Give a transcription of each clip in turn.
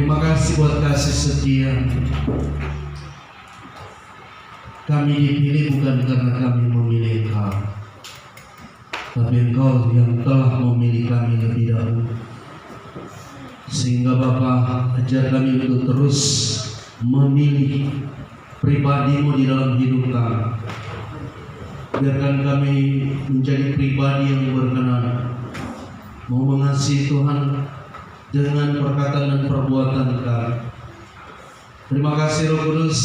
Terima kasih buat kasih setia. Kami dipilih bukan karena kami memilih Engkau, tapi Engkau yang telah memilih kami lebih dahulu. Sehingga Bapa, ajar kami untuk terus memilih pribadi-Mu di dalam hidup kami. Biarkan kami menjadi pribadi yang berkenan, mau mengasihi Tuhan dengan perkataan dan perbuatan kami. Terima kasih Roh Kudus.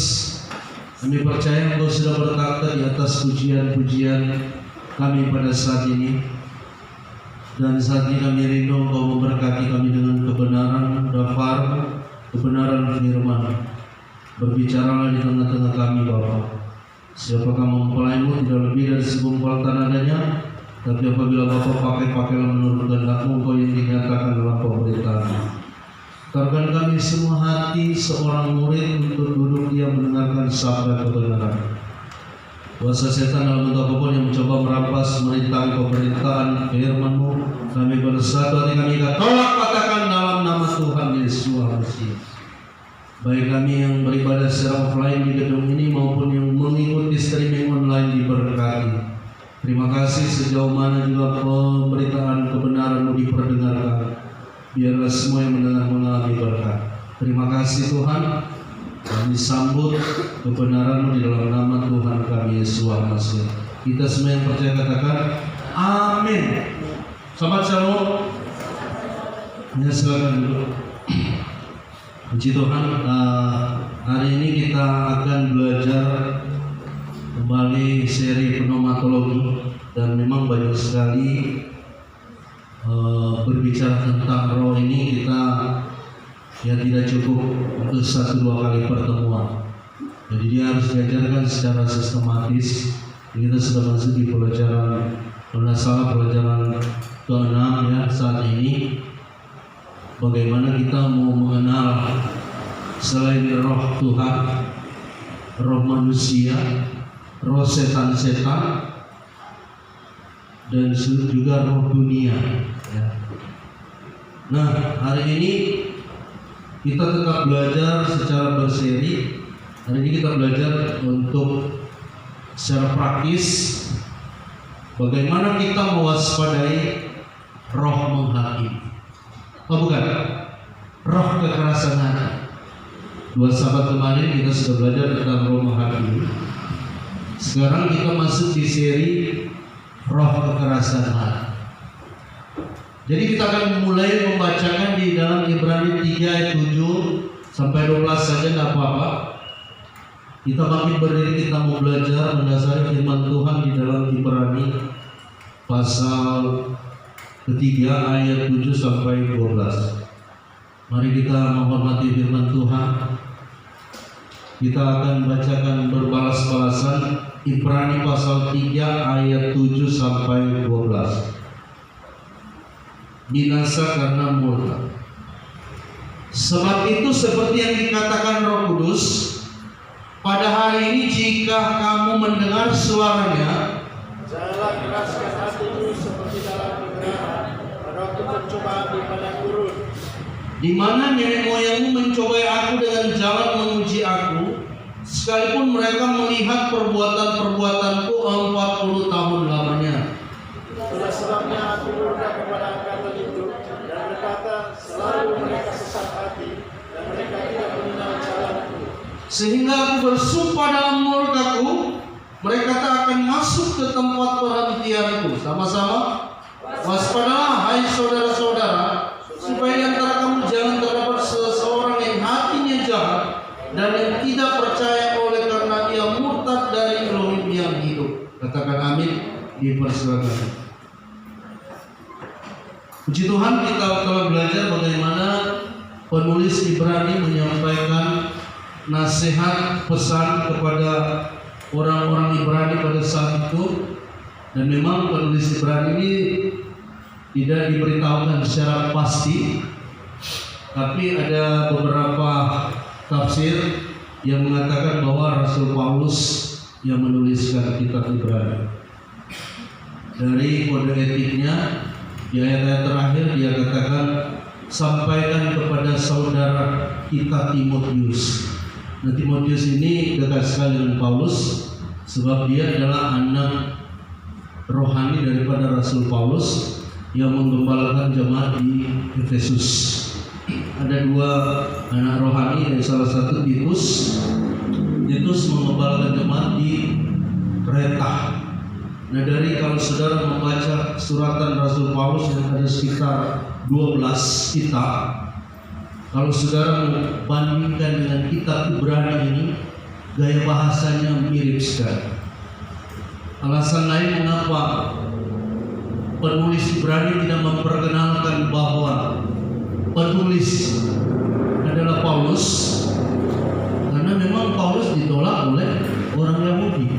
Kami percaya Engkau sudah berkata di atas pujian-pujian kami pada saat ini. Dan saat ini kami rindu Engkau memberkati kami dengan kebenaran daftar, kebenaran firman. Berbicaralah di tengah-tengah kami Bapa. Siapakah mempelaimu tidak lebih dari segumpal tanadanya, tapi apabila Bapa pakailah menurut kehendak-Mu Engkau yang dinyatakan dalam pemberitaan. Tarkan kami semua hati seorang murid untuk duduk diam mendengarkan sabda kebenaran. Kuasa setan dalam bentuk apapun yang mencoba merampas merintangi pemerintahan firman-Mu, kami bersatu hati kami tolak katakan dalam nama Tuhan Yesus Kristus. Baik kami yang beribadah secara offline di gedung ini maupun yang mengikuti streaming online diberkati. Terima kasih sejauh mana juga pemberitaan kebenaran-Mu diperdengarkan. Biarlah semua yang mendengar mengalami berkat. Terima kasih Tuhan. Kami sambut kebenaran-Mu di dalam nama Tuhan kami Yesus Kristus. Kita semua yang percaya katakan amin. Selamat shalom. Ya, silakan dulu. Puji Tuhan. Hari ini kita akan belajar kembali seri pneumatologi, dan memang banyak sekali berbicara tentang roh ini kita tidak cukup untuk 1-2 kali pertemuan. Jadi dia harus diajarkan secara sistematis. Kita sudah masuk di pelajaran pelajaran ke-6 ya saat ini. Bagaimana kita mau mengenal selain roh Tuhan, roh manusia, roh setan-setan, dan juga roh dunia ya. Nah, hari ini kita tetap belajar secara berseri. Hari ini kita belajar untuk secara praktis bagaimana kita mewaspadai roh menghakimi. Oh bukan, roh kekerasan hati. 2 sahabat kemarin kita sudah belajar tentang roh menghakimi. Sekarang kita masuk di seri roh kekerasan hati. Jadi kita akan mulai membacakan di dalam Ibrani 3 ayat 7 sampai 12 saja, tidak apa-apa. Kita bangkit berdiri, kita mau belajar mendasari firman Tuhan di dalam Ibrani pasal ketiga ayat 7 sampai 12. Mari kita menghormati firman Tuhan. Kita akan bacakan berbalas-balasan Ibrani pasal 3 ayat 7 sampai 12. Binasa karena murka. Sebab itu seperti yang dikatakan Roh Kudus, pada hari ini jika kamu mendengar suaranya, janganlah keraskan hatimu seperti dalam kegerahan pada waktu pencobaan di padang gurun, di mana nenek moyangmu mencobai aku dengan jalan menguji aku, sekalipun mereka melihat perbuatan-perbuatanku 40 tahun lamanya. itulah sebabnya aku murka kepada angkatan itu dan berkata, selalu mereka sesat hati dan mereka tidak mengenal jalanku. Sehingga aku bersumpah dalam murkaku, mereka tak akan masuk ke tempat perhentianku. Sama-sama, waspadalah hai saudara-saudara, supaya di antara kamu jangan terdapat seseorang yang hatinya jahat dan yang tidak percaya oleh karena ia murtad dari Elohim yang hidup. Katakan amin. Dipersilakan. Puji Tuhan, kita telah belajar bagaimana penulis Ibrani menyampaikan nasihat pesan kepada orang-orang Ibrani pada saat itu. Dan memang penulis Ibrani ini tidak diberitahukan secara pasti, tapi ada beberapa tafsir yang mengatakan bahwa Rasul Paulus yang menuliskan kitab Ibrani. Dari kode etiknya di ayat-ayat terakhir dia katakan, sampaikan kepada saudara kita Timotius. Nah, Timotius ini dekat sekali dengan Paulus sebab dia adalah anak rohani daripada Rasul Paulus yang menggembalakan jemaat di Efesus. Ada dua anak rohani, dan salah satu Titus. Titus menggembalakan jemaat di Kreta. Nah, dari kalau saudara membaca suratan Rasul Paulus yang ada sekitar 12 kitab, kalau saudara membandingkan dengan kitab Ibrani ini, gaya bahasanya mirip sekali. Alasan lain mengapa penulis Ibrani tidak memperkenalkan bahwa penulis adalah Paulus, karena memang Paulus ditolak oleh orang Yahudi.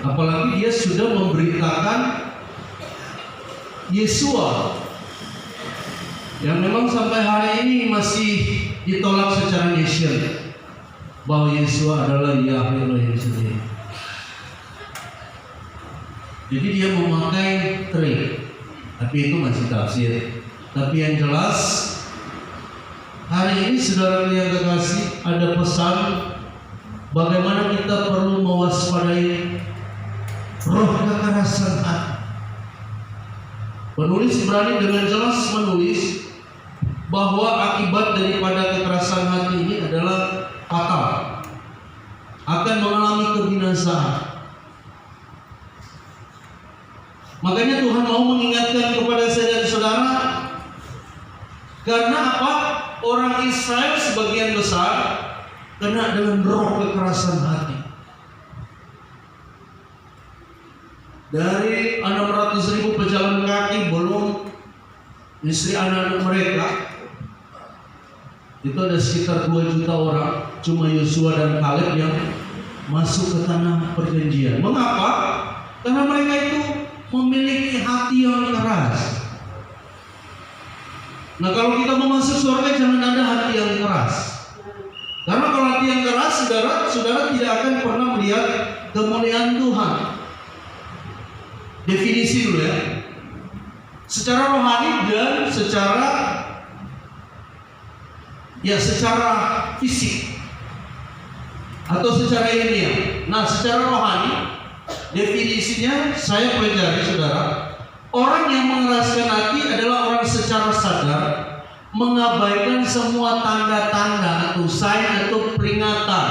Apalagi dia sudah memberitakan Yesua yang memang sampai hari ini masih ditolak secara nation, bahwa Yesua adalah Yahweh Elohim sendiri. Jadi dia memakai trik, tapi itu masih tafsir. Tapi yang jelas hari ini saudara yang kekasih, ada pesan bagaimana kita perlu mewaspadai roh kekerasan hati. Penulis Ibrani dengan jelas menulis bahwa akibat daripada kekerasan hati ini adalah fatal, akan mengalami kebinasaan. Makanya Tuhan mau mengingatkan kepada saya dan saudara, karena apa? Orang Israel sebagian besar kena dengan roh kekerasan hati. Dari 600.000 pejalan kaki, belum istri anak-anak mereka, itu ada sekitar 2 juta orang. Cuma Yosua dan Kaleb yang masuk ke tanah perjanjian. Mengapa? Karena mereka itu memiliki hati yang keras. Nah, kalau kita mau masuk surga, jangan ada hati yang keras. Karena kalau hati yang keras, saudara tidak akan pernah melihat kemuliaan Tuhan. Definisi dulu ya. Secara rohani dan secara fisik atau secara ilmiah. Nah, secara rohani definisinya saya pelajari saudara, orang yang mengeraskan hati adalah orang secara sadar mengabaikan semua tanda-tanda atau sign atau peringatan,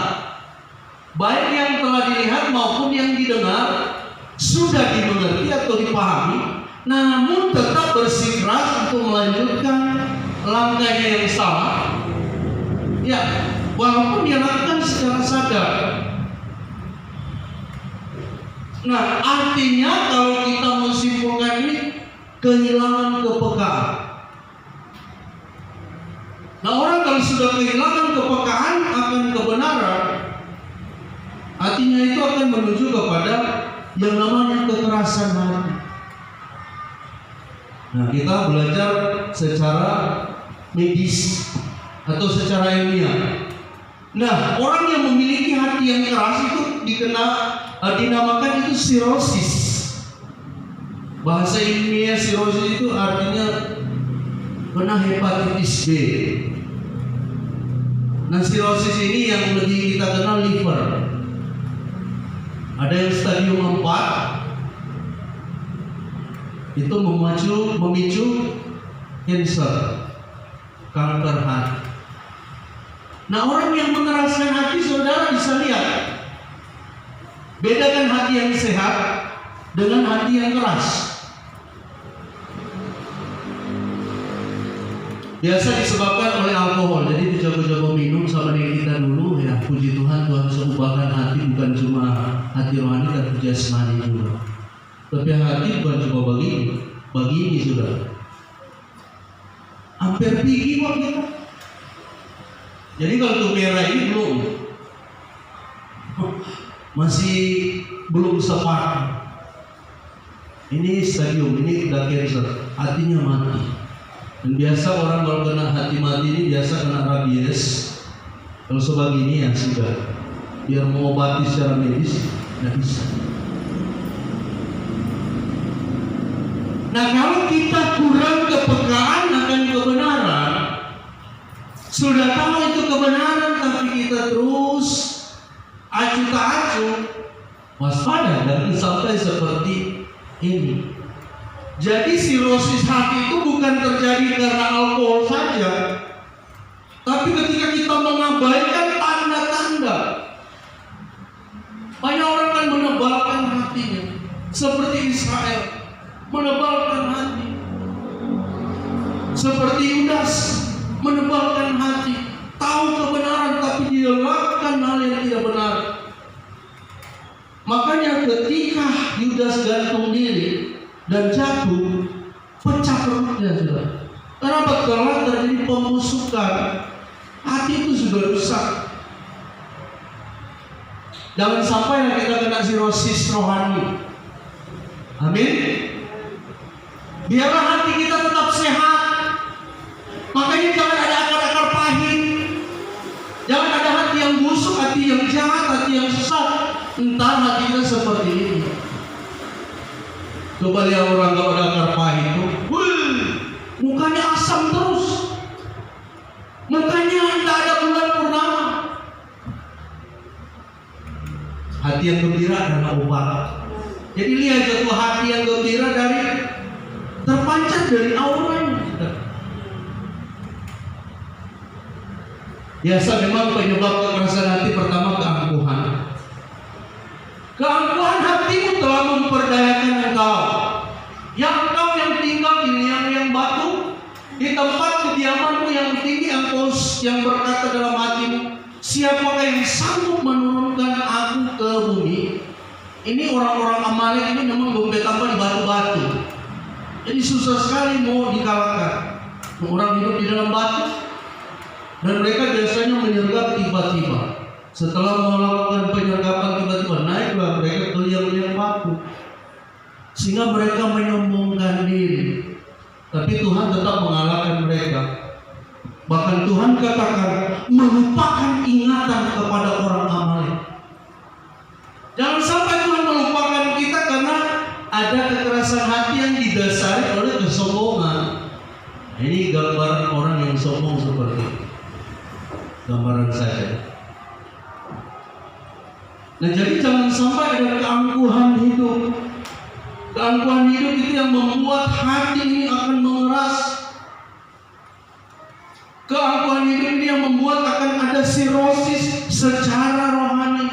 baik yang telah dilihat maupun yang didengar, sudah dimengerti atau dipahami, namun tetap bersikeras untuk melanjutkan langkahnya yang sama. Ya, walaupun dia lakukan secara sadar. Nah, artinya kalau kita menyimpulkan ini, kehilangan kepekaan. Nah, orang kalau sudah kehilangan kepekaan akan kebenaran, artinya itu akan menuju kepada yang namanya kekerasan hati. Nah, kita belajar secara medis atau secara ilmiah. Nah, orang yang memiliki hati yang keras itu dinamakan itu sirosis. Bahasa ilmiah sirosis itu artinya kena hepatitis B. Nah, sirosis ini yang lebih kita kenal liver. Ada yang stadium 4, itu memicu kanker hati. Nah, orang yang mengeraskan hati, saudara bisa lihat, bedakan hati yang sehat dengan hati yang keras. Biasa disebabkan oleh alkohol. Jadi dijago-jago minum sama dengan kita dulu, ya puji Tuhan, Tuhan bisa ubahkan hati, bukan cuma hati rohani tapi jasmani juga. Tapi hati bukan cuma bagi ini sudah. Hampir tinggi kok kita. Jadi kalau untuk merah ini belum separah. Ini stadium, ini udah cancer, hatinya mati. Dan biasa orang kalau kena hati mati ini biasa kena rabies. Kalau sebegini ya sudah, biar mengobati secara medis nggak bisa. Nah, kalau kita kurang kepekaan akan kebenaran, Sudah tahu itu kebenaran, tapi kita terus acuh tak acuh. Waspada, dan sampai seperti ini. Jadi sirosis hati itu bukan terjadi karena alkohol saja, tapi ketika kita mengabaikan tanda-tanda. Banyak orang kan menebalkan hatinya, seperti Israel menebalkan hati, seperti Yudas menebalkan hati, tahu kebenaran tapi dia lakukan hal yang tidak benar. Makanya ketika Yudas gantung diri dan jatuh, pecah perutnya sudah. Kenapa? Karena terjadi pembusukan. Hati itu sudah rusak. Jangan sampai kita kena sirosis rohani. Amin. Biarlah hati kita tetap sehat. Makanya jangan ada akar-akar pahit. Jangan ada hati yang busuk, hati yang jahat, hati yang sesat. Entah hati kita seperti ini. Coba lihat orang kalau ada akar pahit itu, mukanya asam terus, mukanya tidak ada bulan purnama. Hati yang gembira adalah obat. Jadi lihat jatuh hati yang gembira dari terpancar dari auranya. Biasa memang penyebab kekerasan hati pertama keangkuhan. Keangkuhan hatimu telah memperdayakan engkau. Engkau yang tinggal di liang-liang batu, di tempat kediamanmu yang tinggi, engkau yang berkata dalam hatimu, siapakah yang sanggup menurunkan aku ke bumi? Ini orang-orang Amalek ini memang bertambah di batu-batu. Jadi susah sekali mau dikalahkan. Orang hidup di dalam batu, dan mereka biasanya menyergap tiba-tiba. Setelah melakukan penyergapan tiba-tiba naiklah mereka ke liang-liang batu, sehingga mereka menyombongkan diri. Tapi Tuhan tetap mengalahkan mereka. Bahkan Tuhan katakan melupakan ingatan kepada orang Amalek. Jangan sampai Tuhan melupakan kita karena ada kekerasan hati yang didasari oleh kesombongan. Ini gambaran orang yang sombong seperti ini. Gambaran saja. Nah, jadi jangan sampai ada keangkuhan hidup. Keangkuhan hidup itu yang membuat hati ini akan mengeras. Keangkuhan hidup ini yang membuat akan ada sirosis secara rohani.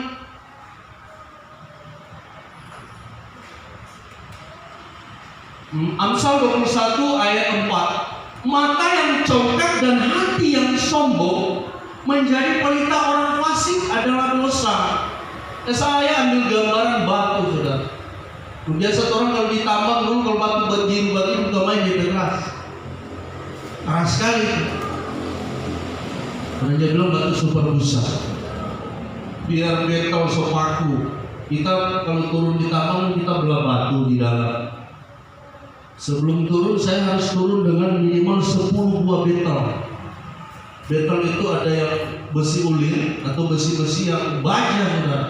Amsal 21 ayat 4. Mata yang congkak dan hati yang sombong menjadi pelita orang fasik adalah dosa. Saya ambil gambaran batu, sudah. Biasa orang kalau ditambang dulu kalau batu berbiru-biru juga main dia keras. Keras sekali. Karena dia bilang batu super besar. Biar bekel sepaku. Kita kalau turun di tambang kita belah batu di dalam. Sebelum turun saya harus turun dengan minimal 10 buah betel. Betel itu ada yang besi ulin atau besi-besi yang baja, sudah.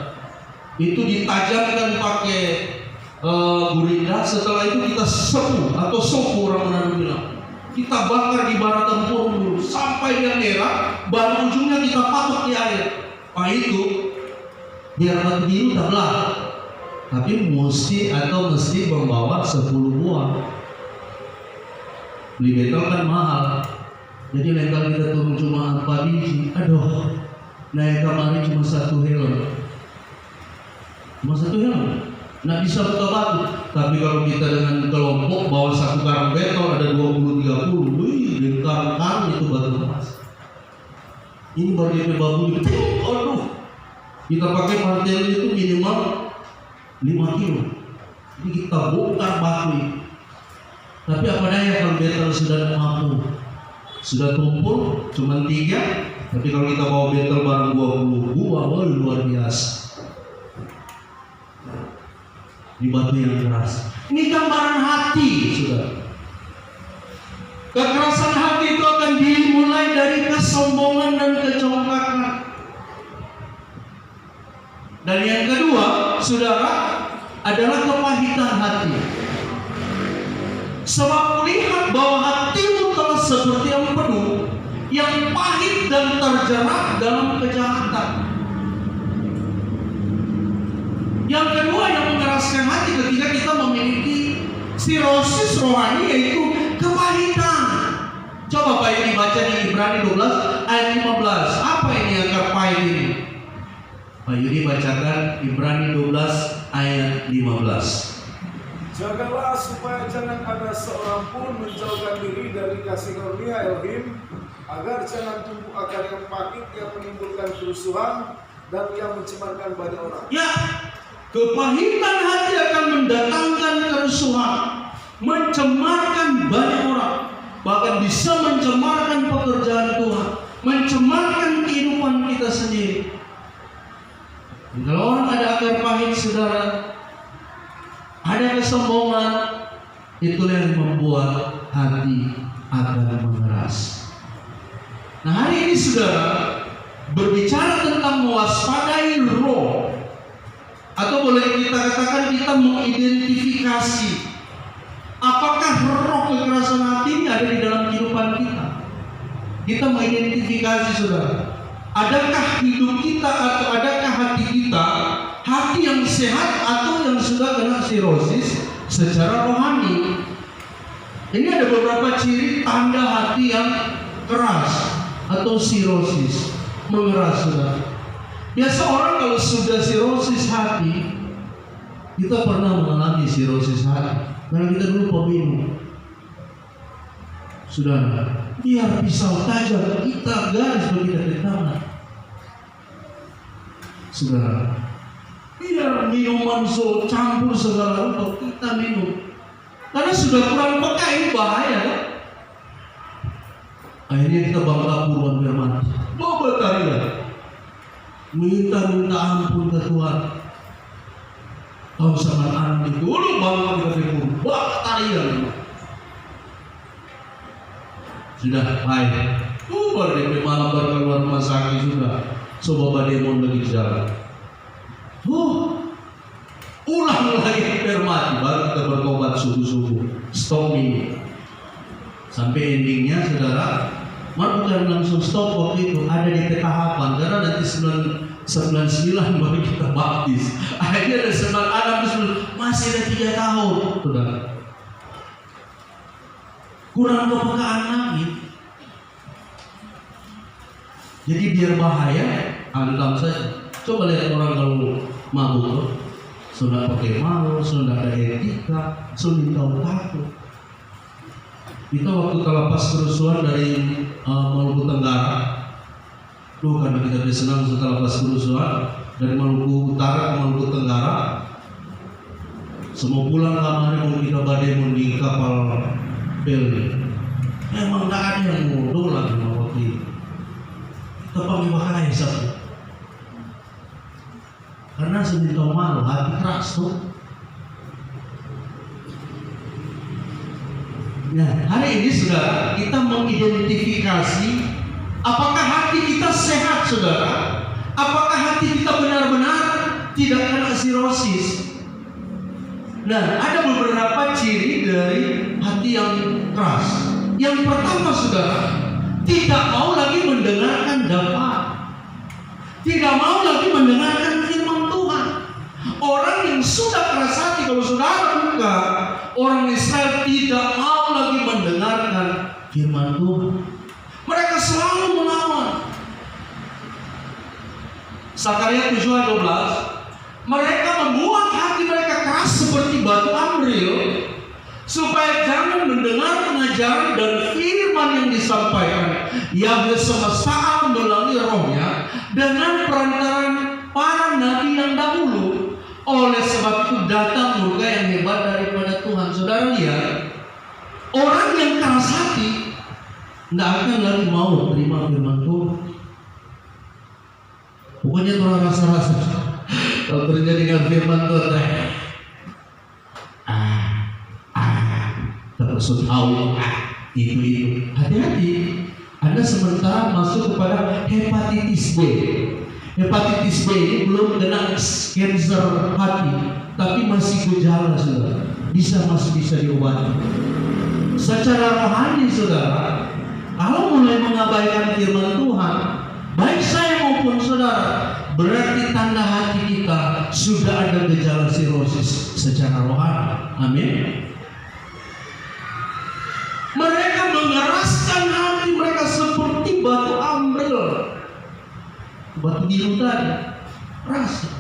Itu ditajamkan pakai gurita. Setelah itu kita sepu atau sopu, orang Manado bilang. Kita bakar di bara tempurung dulu sampai dia merah, baru ujungnya kita patok di air. Nah itu biar batu biru tak belah. Tapi mesti membawa 10 buah. Beli betel kan mahal. Jadi lain kali kita turun cuma 4 biji. Aduh, naik kemarin cuma 1 helm. Cuma 1 helm, nggak bisa buka batu. Tapi kalau kita dengan kelompok bawa 1 karung beton ada 20-30, wih, dari karung-karung itu batu emas. Ini baru DP babu itu, aduh, kita pakai martel itu minimal 5 kilo. Jadi kita bongkar batu ini. Tapi apa daya kalau beton sudah mampu, sudah tumpul cuma 3. Tapi kalau kita bawa beton barang 20 buah, luar biasa. Di batu yang keras. Ini gambaran hati, sudah. Kekerasan hati itu akan dimulai dari kesombongan dan kecongkakan. Dan yang kedua, saudara, adalah kepahitan hati. Sebab melihat bahwa hatimu telah seperti yang penuh, yang pahit dan terjerat dalam kejahatan. Yang kedua yang mengeraskan hati ketika kita memiliki sirosis rohani, yaitu kepahitan. Coba Pak Yudi baca di Ibrani 12 ayat 15. Apa ini akar pahit ini? Pak Yudi bacakan Ibrani 12 ayat 15. Jagalah supaya jangan ada seorang pun menjauhkan diri dari kasih karunia Elohim, agar jangan tumbuh akar yang pahit yang menimbulkan kerusuhan dan yang mencemarkan banyak orang. Ya, kepahitan hati akan mendatangkan kerusuhan, mencemarkan banyak orang, bahkan bisa mencemarkan pekerjaan Tuhan, mencemarkan kehidupan kita sendiri. Dan kalau orang ada akar pahit, saudara, ada kesombongan, itulah yang membuat hati akan mengeras. Nah, hari ini saudara berbicara tentang mewaspadai roh, atau boleh kita katakan kita mengidentifikasi apakah roh kekerasan hati ini ada di dalam kehidupan kita. Kita mengidentifikasi saudara, adakah hidup kita atau adakah hati kita hati yang sehat atau yang sudah kena sirosis secara rohani. Ini ada beberapa ciri tanda hati yang keras atau sirosis, mengeras saudara. Biasa orang kalau sudah sirosis hati, kita pernah mengalami sirosis hati karena kita dulu peminum. Saudara, biar pisau tajam kita garis begitu ke tangan. Saudara, biar minuman campur segala rupa kita minum, karena sudah kurang peka, ini bahaya kan? Akhirnya kita bangga puruan biar mati. Bawa tarian, minta ampun ke Tuhan. Kau sangat aneh dulu bangga kita pun bawa tarian. Sudah baik. Baru DP malam baru keluar rumah sakit sudah. Coba bademon lagi jalan. Ulang lagi mati, baru kita bertobat subuh-subuh. Stop ini. Sampai endingnya saudara, malah bukan langsung stop waktu itu, ada di tahapan karena nanti 99 baru kita baptis. Akhirnya ada 96 masih ada 3 tahun, saudara. Kurang kepekaan lagi. Jadi biar bahaya, antam saja. Coba lihat orang kalau mabuk, sudah pakai malu, sudah ada etika, sudah tahu takut. Kita waktu terlepas kerusuhan dari Maluku Tenggara, karena kita senang setelah lepas kerusuhan dari Maluku Utara ke Maluku Tenggara, semua pulang kemarin mau kita badai di kapal Pelni. Emang tak ada yang mau lagi waktu itu. Kita panggil bahaya satu. Karena sudah tahu malu, hati keras tuh. Nah, hari ini saudara, kita mengidentifikasi apakah hati kita sehat saudara, apakah hati kita benar-benar tidak kena sirosis. Nah, ada beberapa ciri dari hati yang keras. Yang pertama saudara, tidak mau lagi mendengarkan dakwah, tidak mau lagi mendengarkan firman Tuhan. Orang yang sudah keras hati, kalau saudara buka, orang Israel tidak mau lagi mendengarkan firman Tuhan. Mereka selalu melawan. Sakaria 7:12, mereka membuat hati mereka keras seperti batu amril, supaya jangan mendengar pengajaran dan firman yang disampaikan Yahweh semesta alam melalui rohnya dengan perantaraan para nabi yang dahulu. Oleh sebab itu datang murka yang hebat daripada Tuhan. Saudara lihat, orang yang keras hati tidak akan lagi mau terima firman Tuhan. Pokoknya orang rasa-rasa kalau terjadi dengan firman Tuhan, terusut tahu itu. Hati-hati, Anda sementara masuk kepada hepatitis B. Hepatitis B ini belum kena kanker hati, tapi masih gejala saudara, masih bisa diobati. Secara rohani saudara, kalau mulai mengabaikan firman Tuhan, secara rohani. Amin. Mereka mengeraskan hati mereka seperti batu amril, batu biru tadi, rasa.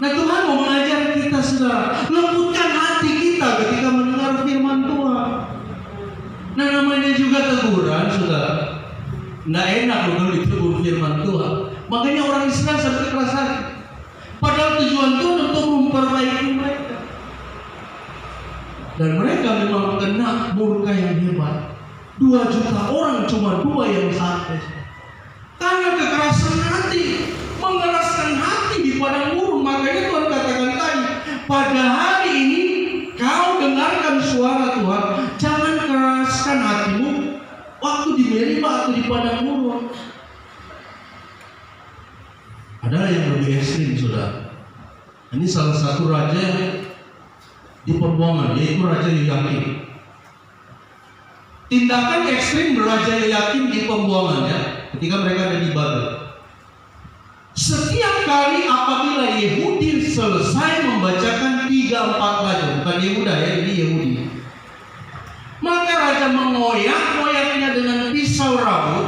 Nah, Tuhan mau mengajar kita, saudara, lembutkan hati kita ketika mendengar firman Tuhan. Nah, namanya juga teguran, saudara. Nggak enak loh kalau ditegur firman Tuhan. Makanya orang Israel sampai keras hati. Padahal tujuan Tuhan untuk memperbaiki mereka. Dan mereka memang kena murka yang hebat. 2 juta orang cuma 2 yang sampai. Karena kekerasan hati, mengeraskan hati di padang gurun. Makanya Tuhan katakan tadi, pada hari ini kau dengarkan suara Tuhan, jangan keraskan hatimu waktu di Meriba atau di padang gurun. Ada yang lebih ekstrim, saudara. Ini salah satu raja di pembuangan, yaitu Raja Yoyakim. Tindakan ekstrim Raja Yoyakim di pembuangannya ketika mereka ada di Babel. Setiap kali apabila Yehudi selesai membacakan 3-4 raja, bukan Yehuda ya, ini Yehudi, maka raja mengoyak-ngoyaknya dengan pisau rabut,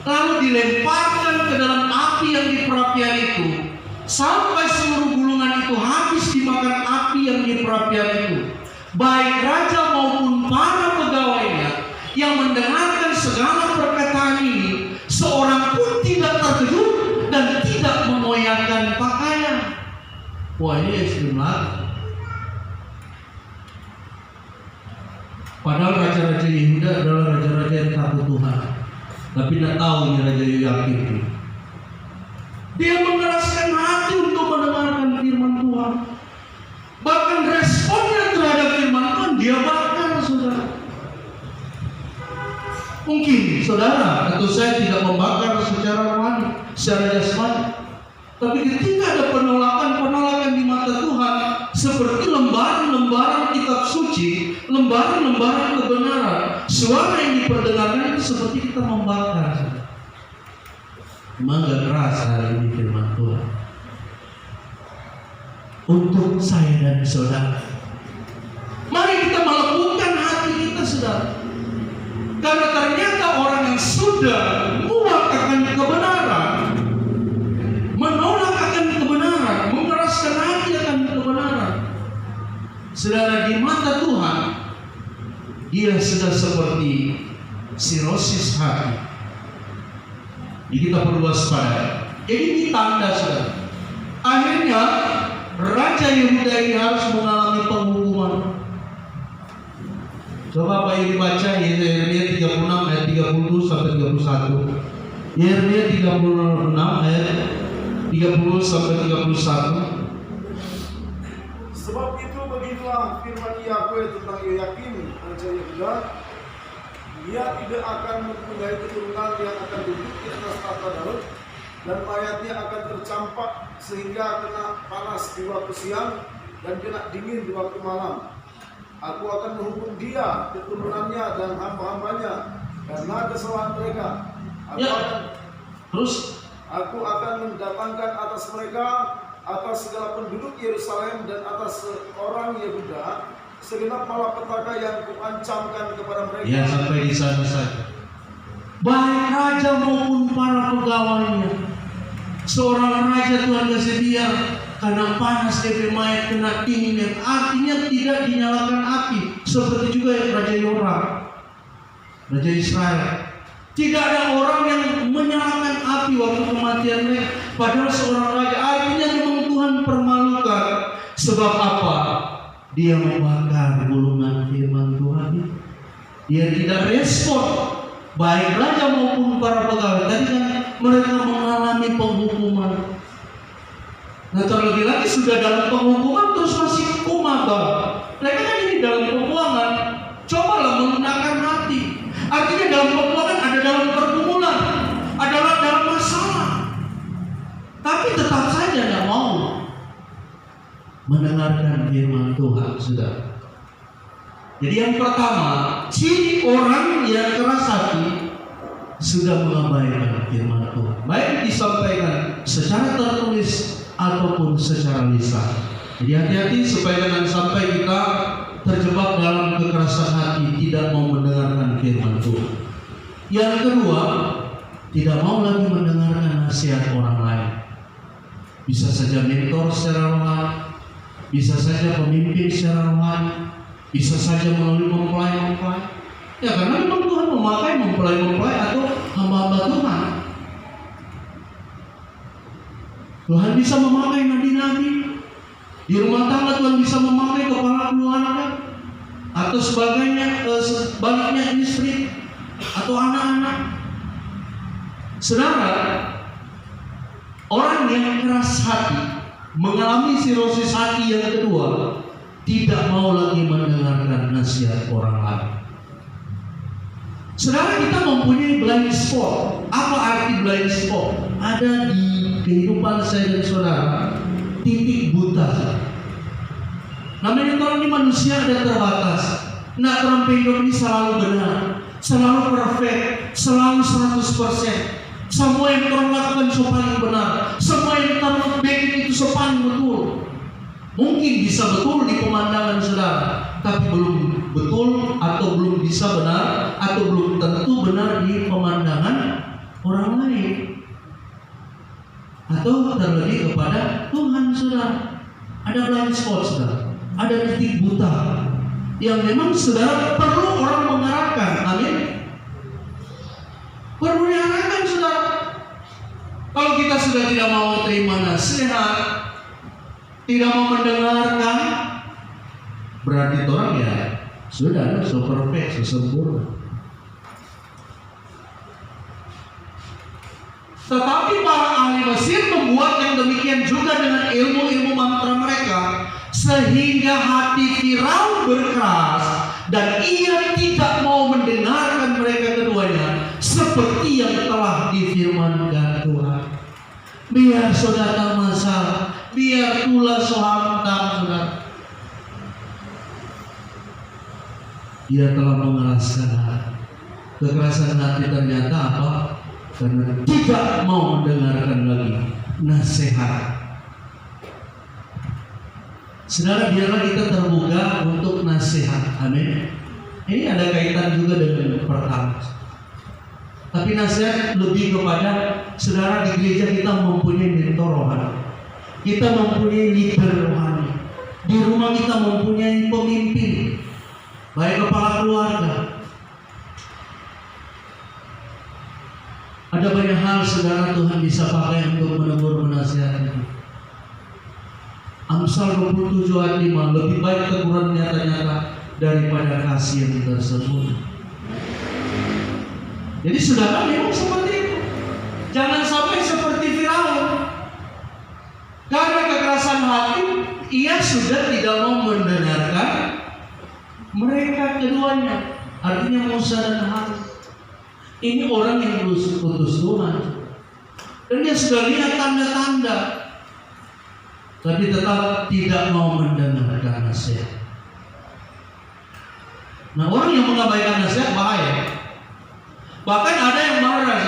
lalu dilemparkan ke dalam api yang di perapian itu, sampai seluruh gulungan itu habis dimakan api yang di perapian itu. Baik raja maupun para pegawainya yang mendengarkan segala perkataan ini, seorang pun tidak terkejut dan tidak mengoyakkan pakaian. Wah, ini ekstrim lagi. Padahal raja-raja Yehuda adalah raja-raja yang takut Tuhan, tapi tidak tahu ini Raja Yoyakim itu. Dia mengeraskan hati untuk mendengarkan firman Tuhan. Bahkan responnya terhadap firman Tuhan dia bakar, saudara. Mungkin saudara atau saya tidak membakar secara rohani, secara jasmani, tapi ketika ada penolakan di mata Tuhan, seperti lembaran-lembaran kitab suci, lembaran-lembaran kebenaran, suara yang diperdengarkan itu seperti kita membakar, saudara. Memang gak keras hari ini firman Tuhan untuk saya dan saudara. Mari kita melembutkan hati kita, saudara. Karena ternyata orang yang sudah muak akan kebenaran, menolak akan kebenaran, mengeraskan hati akan kebenaran, saudara, di mata Tuhan dia sudah seperti sirosis hati. Jadi kita perlu waspada. Jadi ini tanda, saudara. Akhirnya Raja Yehuda ini harus mengalami penghukuman. Coba Pak Yudi baca Yeremia 36 ayat 30 sampai 31. Yeremia 36 ayat 30 sampai 31. Sebab itu begitulah firman Yahweh tentang Yoyakim Raja Yehuda. Dia tidak akan mempunyai keturunan yang akan duduk di atas tahta Daud, dan mayatnya akan tercampak sehingga kena panas di waktu siang dan kena dingin di waktu malam. Aku akan menghukum dia, keturunannya dan hamba-hambanya karena kesalahan mereka. Aku akan mendatangkan atas mereka, atas segala penduduk Yerusalem dan atas orang Yehuda, segenap malapetaka yang kuancamkan kepada mereka. Ya, sampai di sana saja. Baik raja maupun para pegawainya. Seorang raja Tuhan kasih biar karena panas DP mayat kena dingin, artinya tidak dinyalakan api, seperti juga yang Raja Yoram, Raja Israel. Tidak ada orang yang menyalakan api waktu kematian mereka. Padahal seorang raja, artinya memang Tuhan permalukan. Sebab apa? Dia membakar gulungan firman Tuhan. Dia tidak respon, baik raja maupun para pegawai. Tadi kan mereka mengalami penghukuman. Nah, terlebih lagi sudah dalam penghukuman terus masih kumaba. Mereka kan ini dalam pembuangan. Cobalah menggunakan hati. Artinya dalam pembuangan ada dalam pergumulan, adalah dalam masalah. Tapi tetap saja tidak mau mendengarkan firman Tuhan, sudah. Jadi yang pertama, ciri orang yang keras hati sudah mengabaikan firman Tuhan, baik disampaikan secara tertulis ataupun secara lisan. Jadi hati-hati supaya jangan sampai kita terjebak dalam kekerasan hati, tidak mau mendengarkan firman Tuhan. Yang kedua, tidak mau lagi mendengarkan nasihat orang lain. Bisa saja mentor secara rohani, bisa saja pemimpin secara rohani, bisa saja melalui mempelai-mempelai. Ya karena memang Tuhan memakai mempelai-mempelai atau hamba-hamba Tuhan. Tuhan bisa memakai nabi-nabi. Di rumah tangga Tuhan bisa memakai kepala keluarga atau sebaliknya istri atau anak-anak. Saudara, orang yang keras hati, mengalami sirosis hati yang kedua, tidak mau lagi mendengarkan nasihat orang lain. Saudara, kita mempunyai blind spot. Apa arti blind spot? Ada di kehidupan saya dan saudara titik buta. Namanya orang ini manusia ada terbatas. Nak terang hidup ini selalu benar, selalu perfect, selalu 100%. Semua yang orang lakukan paling benar, semua yang orang bikin itu paling betul. Mungkin bisa betul di pemandangan saudara, tapi belum betul atau belum bisa benar atau belum tentu benar di pemandangan orang lain. Atau terlebih kepada Tuhan saudara. Ada blind spot saudara, ada titik buta yang memang saudara perlu orang mengarahkan. Amin. Perlu diarahkan saudara. Kalau kita sudah tidak mau terima nasihat, tidak mau mendengarkan, berarti orang ya sudah so perfect, so sempurna. Tetapi para ahli Mesir membuat yang demikian juga dengan ilmu-ilmu mantra mereka, sehingga hati Firaun berkeras dan ia tidak mau mendengarkan mereka keduanya, seperti yang telah difirmankan Tuhan. Biar saudara masalah, biar pula sohamtang saudara. Dia telah mengeraskan hati. Kekerasan hati ternyata apa? Karena tidak mau mendengarkan lagi nasihat. Saudara, biarlah kita terbuka untuk nasihat. Amin. Ini ada kaitan juga dengan pertama. Tapi nasihat lebih kepada saudara, di gereja kita mempunyai mentor rohani, kita mempunyai leader rohani, di rumah kita mempunyai pemimpin, baik kepala keluarga. Ada banyak hal saudara Tuhan bisa pakai untuk menegur menasihati. Amsal 27 ayat 5, lebih baik teguran nyata-nyata daripada kasih yang tersembunyi. Jadi saudara memang seperti itu. Jangan sampai seperti Firaun. Karena kekerasan hati, ia sudah tidak mau mendengarkan mereka keduanya. Artinya Musa dan Harun. Ini orang yang putus Tuhan, dan dia sudah lihat tanda-tanda, tapi tetap tidak mau mendengarkan nasihat. Nah, orang yang mengabaikan nasihat bahaya. Bahkan ada yang marah,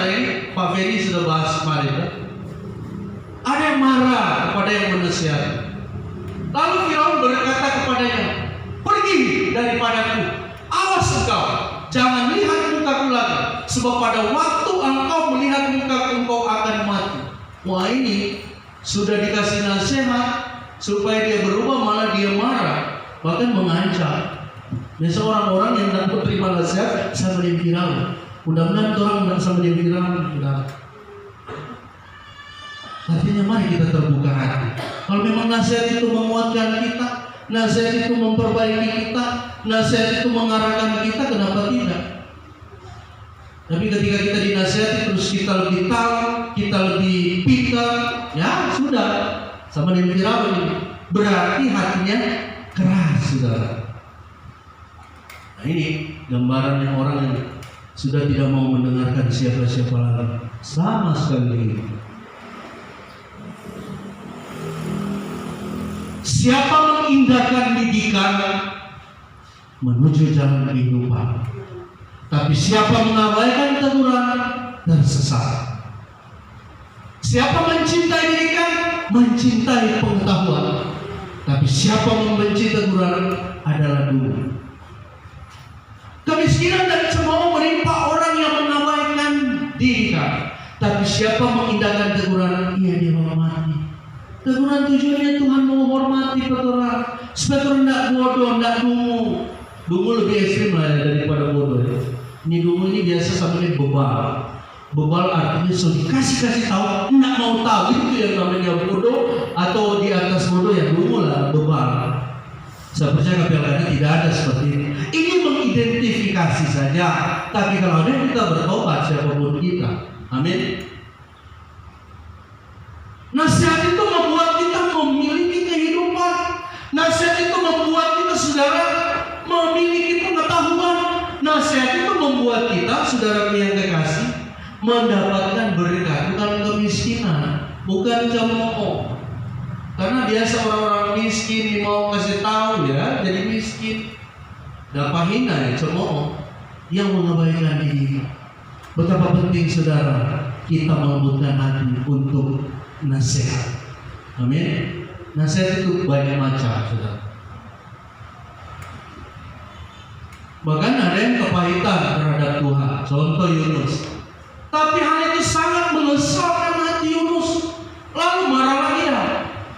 Pak Ferry sudah bahas kemarin. Ada yang marah kepada yang menasihati. Lalu Firaun berkata kepadanya, pergi daripadaku, awas engkau, jangan lihat mukaku lagi, sebab pada waktu engkau melihat mukaku engkau akan mati. Wah, ini sudah dikasih nasihat supaya dia berubah, malah dia marah, bahkan mengancam. Biasa orang-orang yang takut terima nasihat sama dia Firaun. Mudah-mudahan orang tidak sama dia Firaun. Artinya mari kita terbuka hati. Kalau memang nasihat itu menguatkan kita, nasihat itu memperbaiki kita, nasihat itu mengarahkan kita, kenapa tidak? Tapi ketika kita dinasihati terus kita lebih tahu, kita lebih pintar, ya sudah sama dengan Firaun ini. Berarti hatinya keras, saudara. Nah, ini gambarannya orang yang sudah tidak mau mendengarkan siapa-siapa lagi, sama sekali. Siapa mengindahkan didikan menuju jalan kehidupan, tapi siapa mengabaikan teguran tersesat. Siapa mencintai didikan, mencintai pengetahuan, Tapi siapa membenci teguran adalah dulu. Kemiskinan dan cemooh menimpa orang yang mengabaikan diri kami. Tapi siapa mengindahkan teguran, ia dihormati. Teguran tujuannya Tuhan menghormati orang, supaya orang tidak bodoh, tidak dungu. Dungu lebih ekstrim lah daripada bodoh. Ini dungu ini biasa sampai bebal. Bebal artinya so dikasih tahu, tidak mau tahu, itu yang namanya bodoh. Atau di atas bodoh yang dungu lah, bebal. Saya percaya KPLKD tidak ada seperti ini. Ini mengidentifikasi saja. Tapi kalau ada kita bertobat siapapun kita. Amin. Nasihat itu membuat kita memiliki kehidupan. Nasihat itu membuat kita, saudara, memiliki pengetahuan. Nasihat itu membuat kita, saudara yang kekasih, mendapatkan berkat, bukan kemiskinan, bukan cemooh. Karena biasa orang-orang miskin mau kasih tahu ya, jadi miskin. Dapat hina ya, cemooh yang mengabaikan diri. Betapa penting saudara kita melembutkan hati untuk nasihat. Amin. Nasihat itu banyak macam, saudara. Bahkan ada yang kepahitan terhadap Tuhan. Contoh Yunus. Tapi hal itu sangat mengesalkan hati Yunus. Lalu marahlah dia.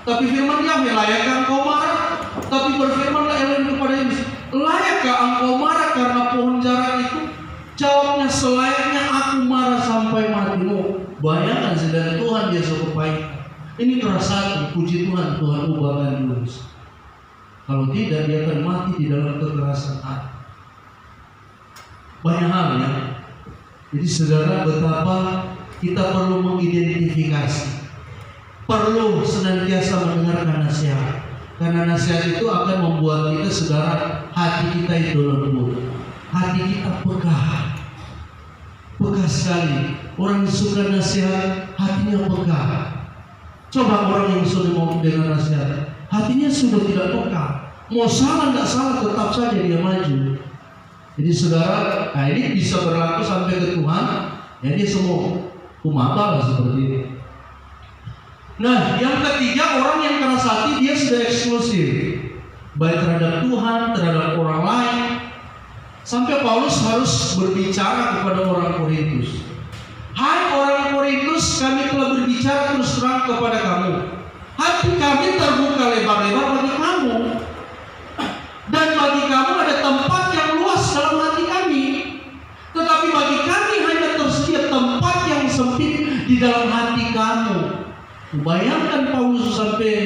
Tapi firman Yahweh, layakkah engkau marah? Tapi berfirmanlah Elohim kepada Yunus, layakkah engkau marah karena pohon jarak itu? Jawabnya, selayaknya aku marah sampai matimu. Bayangkan sedang Tuhan dia suka pahit. Ini keras hati, puji Tuhan, Tuhan ubahkan Yunus. Kalau tidak dia akan mati di dalam kekerasan hati. Banyak hal ya. Jadi saudara, betapa kita perlu mengidentifikasi, perlu senantiasa mendengarkan nasihat. Karena nasihat itu akan membuat kita, saudara, hati kita itu lembut, hati kita pegah. Pegah sekali. Orang yang suka nasihat, hatinya pegah. Coba orang yang sudah mau dengar nasihat, hatinya sudah tidak pegah. Mau salah tidak salah, tetap saja dia maju. Jadi saudara, nah ini bisa berlaku sampai ke Tuhan. Ya dia semua kumabal seperti ini. Nah, yang ketiga, orang yang keras hati dia sudah eksklusif, baik terhadap Tuhan, terhadap orang lain. Sampai Paulus harus berbicara kepada orang Korintus. Hai orang Korintus, kami telah berbicara terus terang kepada kamu. Hati kami terbuka lebar-lebar bagi kamu. Dan bagi kamu ada tempat yang luas dalam hati kami. Tetapi bagi kami hanya tersedia tempat yang sempit di dalam hati kamu. Bayangkan Paulus sampai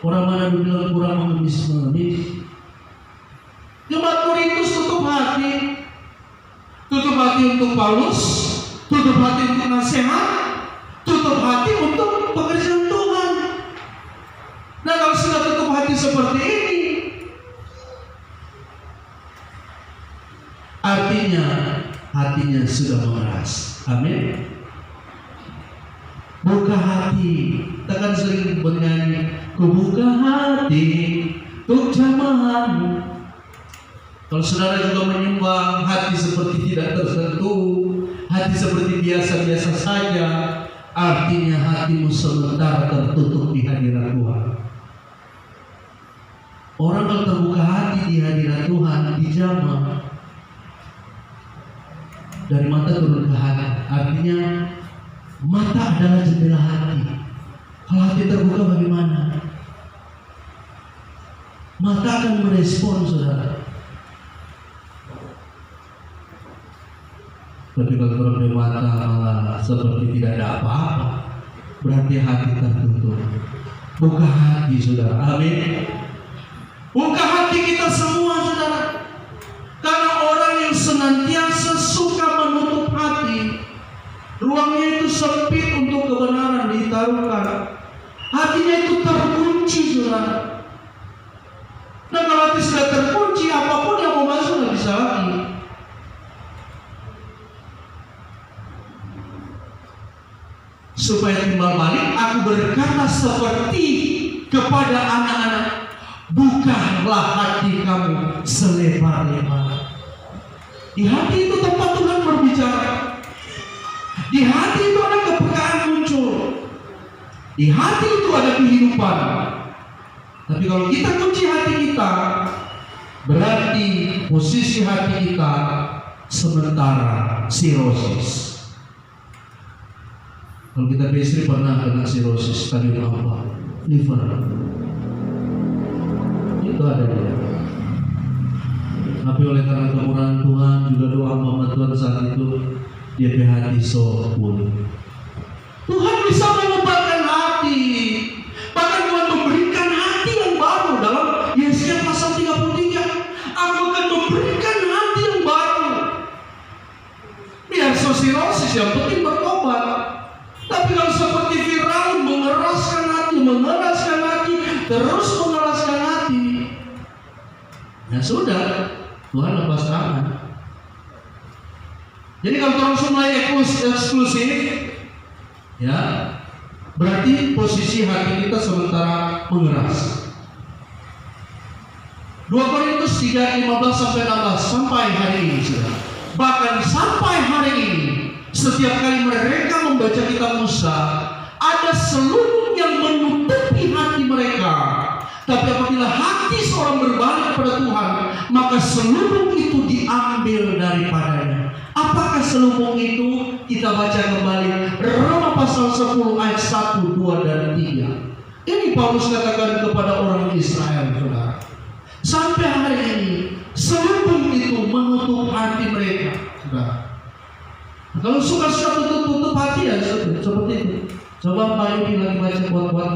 orang mana bilang kurang mengemis-mengemis. Jemaat Korintus tutup hati. Tutup hati untuk Paulus, tutup hati untuk nasihat, tutup hati untuk pekerjaan Tuhan. Nah, kalau sudah tutup hati seperti ini, artinya hatinya sudah mengeras. Amin. Buka hati. Kita kan sering bernyanyi, ku buka hati untuk jamahanmu. Kalau saudara juga menyembah, hati seperti tidak tersentuh, hati seperti biasa-biasa saja, artinya hatimu sementara tertutup di hadirat Tuhan. Orang kalau terbuka hati di hadirat Tuhan, dijamah, dari mata turun ke hati. Artinya mata adalah jendela hati. Kalau hati terbuka bagaimana? Mata akan merespon, saudara. Tapi kalau terbuka mata malah seperti tidak ada apa-apa, berarti hati tertutup. Buka hati, saudara. Amin. Buka hati kita semua, saudara. Karena orang yang senantiasa suka menutup hati, ruangnya itu sempit untuk kebenaran ditaruhkan. Hatinya itu terkunci, saudara. Nah, kalau hati sudah terkunci, apapun yang mau masuk nggak bisa lagi. Supaya timbal balik, aku berkata seperti kepada anak-anak, bukalah hati kamu selebar-lebar. Di hati itu tempat Tuhan berbicara. Di hati itu ada kepekaan muncul. Di hati itu ada kehidupan. Tapi kalau kita kunci hati kita, berarti posisi hati kita sementara sirosis. Kalau kita istri pernah kena sirosis stadium apa? Liver. Itu ada dia. Tapi oleh karena kemurahan Tuhan, juga doa Mama Tuhan saat itu, dia hati pulih. Tuhan bisa mengubahkan hati. Bahkan Tuhan memberikan hati yang baru dalam Yesaya pasal 33. Aku akan memberikan hati yang baru. Biar sosirosis yang penting bertobat. Tapi kalau seperti Firaun mengeraskan hati, terus mengeraskan hati, ya sudah, Tuhan lepas tangan. Jadi kalau terus mulai eksklusif, ya berarti posisi hati kita sementara mengeras. 2 Korintus 3:15-16 sampai hari ini sudah. Bahkan sampai hari ini, setiap kali mereka membaca kitab Musa, ada selubung yang menutupi hati mereka. Tapi apabila hati seorang berbalik kepada Tuhan, maka selubung itu diambil daripadanya. Apakah selubung itu? Kita baca kembali Roma pasal 10 ayat 1, 2, dan 3. Ini Paulus katakan kepada orang Israel, saudara. Sampai hari ini selubung itu menutup hati mereka, saudara. Kalau suka tutup hati ya seperti itu. Coba Pak Yudi lagi baca kuat-kuat.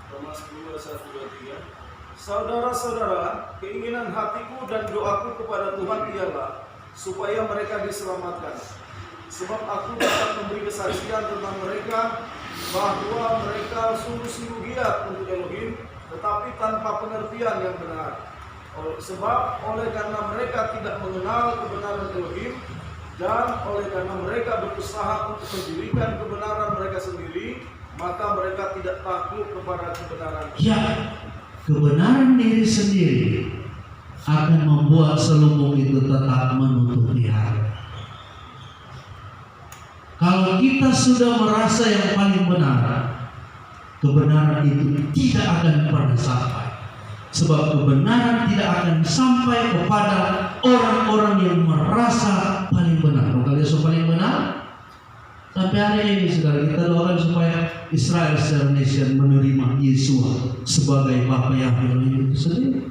Roma 10 ayat 1, 2, 3. Saudara-saudara, keinginan hatiku dan doaku kepada Tuhan ialah supaya mereka diselamatkan. Sebab aku dapat memberi kesaksian tentang mereka bahwa mereka sungguh-sungguh giat untuk Elohim, tetapi tanpa pengertian yang benar. Sebab oleh karena mereka tidak mengenal kebenaran Elohim, dan oleh karena mereka berusaha untuk mendirikan kebenaran mereka sendiri, maka mereka tidak takluk kepada kebenaran. Ya, kebenaran diri sendiri akan membuat selubung itu tetap menutupi hati. Kalau kita sudah merasa yang paling benar, kebenaran itu tidak akan pernah sampai. Sebab kebenaran tidak akan sampai kepada orang-orang yang merasa paling benar. Kalau kalian paling benar, sampai hari ini saudara, kita doakan supaya Israel secara nation menerima Yesua sebagai Bapa yang hidup sendiri.